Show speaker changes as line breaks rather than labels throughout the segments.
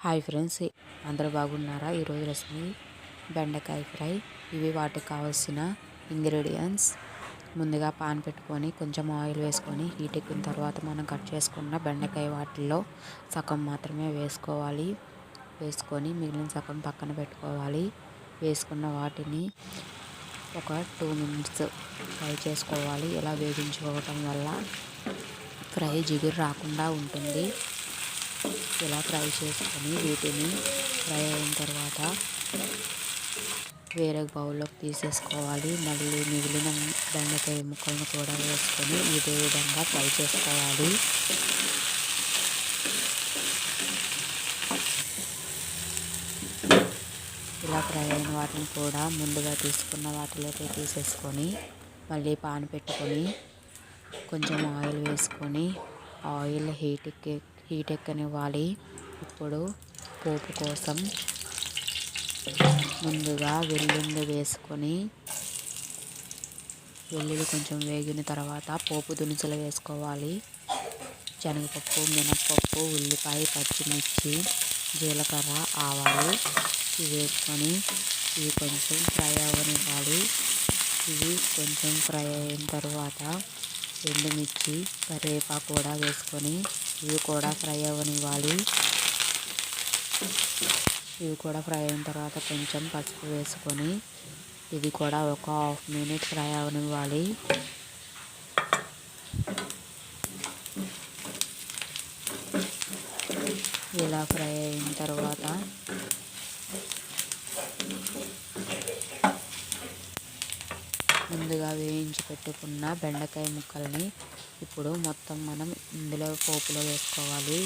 Hi friends, అందరూ బాగున్నారా? ఈరోజు రెసిపీ బెండకాయ ఫ్రై. ఇవి వాటికి కావాల్సిన ఇంగ్రీడియంట్స్. ముందుగా పాన్ పెట్టుకొని కొంచెం ఆయిల్ వేసుకొని హీట్ ఎక్కిన తర్వాత మనం కట్ చేసుకున్న బెండకాయ వాటిల్లో సగం మాత్రమే వేసుకోవాలి. వేసుకొని మిగిలిన సగం పక్కన పెట్టుకోవాలి. వేసుకున్న వాటిని ఒక 2 minutes ఫ్రై చేసుకోవాలి. ఇలా వేగించుకోవటం వల్ల ఫ్రై జిగురు రాకుండా ఉంటుంది. ఇలా ఫ్రై చేసుకొని వీటిని ఫ్రై అయిన తర్వాత వేరే బౌల్లోకి తీసేసుకోవాలి. మళ్ళీ మిగిలిన బెండకాయ ముక్కలను కూడా వేసుకొని ఇదే విధంగా ఫ్రై చేసుకోవాలి. ఇలా ఫ్రై అయిన వాటిని కూడా ముందుగా తీసుకున్న వాటిలోకి తీసేసుకొని మళ్ళీ పాన్ పెట్టుకొని కొంచెం ఆయిల్ వేసుకొని ఆయిల్ హీట్ ఎక్కనివ్వాలి. ఇప్పుడు పోపు కోసం ముందుగా వెల్లుల్లి వేసుకొని వెల్లుల్లి కొంచెం వేగిన తర్వాత పోపు దినుసులు వేసుకోవాలి. శనగపప్పు, మినప్పప్పు, ఉల్లిపాయ, పచ్చిమిర్చి, జీలకర్ర, ఆవాలు ఇవి వేసుకొని ఇవి కొంచెం ఫ్రై అవ్వనివ్వాలి. ఇవి కొంచెం ఫ్రై అయిన తర్వాత ఎండుమిర్చి, కరివేపాకు కూడా వేసుకొని ఇవి కూడా ఫ్రై అవ్వనివ్వాలి. ఇవి కూడా ఫ్రై అయిన తర్వాత కొంచెం పసుపు వేసుకొని ఇది కూడా ఒక 1/2 minute ఫ్రై అవ్వనివ్వాలి. ఇలా ఫ్రై అయిన తర్వాత ముందుగా వేయించి పెట్టుకున్న బెండకాయ ముక్కల్ని ఇప్పుడు మొత్తం మనం ఇందులో పోపులో వేసుకోవాలి.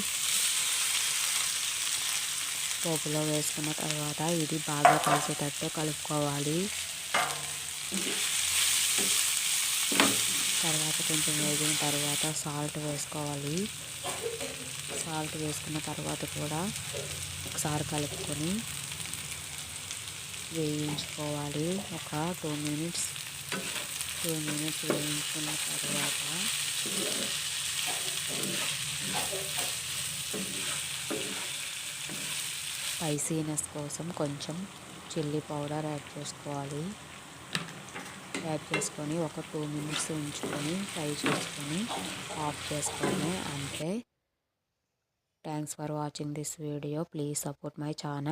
పోపులో వేసుకున్న తర్వాత ఇది బాగా కలిసేటట్టు కలుపుకోవాలి. తర్వాత కొంచెం వేగిన తర్వాత సాల్ట్ వేసుకోవాలి. సాల్ట్ వేసుకున్న తర్వాత కూడా ఒకసారి కలుపుకొని వేయించుకోవాలి. ఒక 2 minutes వేయించుకున్న తర్వాత స్పైసీనెస్ కోసం కొంచెం చిల్లీ పౌడర్ యాడ్ చేసుకోవాలి. యాడ్ చేసుకొని ఒక 2 minutes ఉంచుకొని ఫ్రై చేసుకొని ఆఫ్ చేసుకోవడమే, అంతే. Thanks for watching this video. Please support my channel.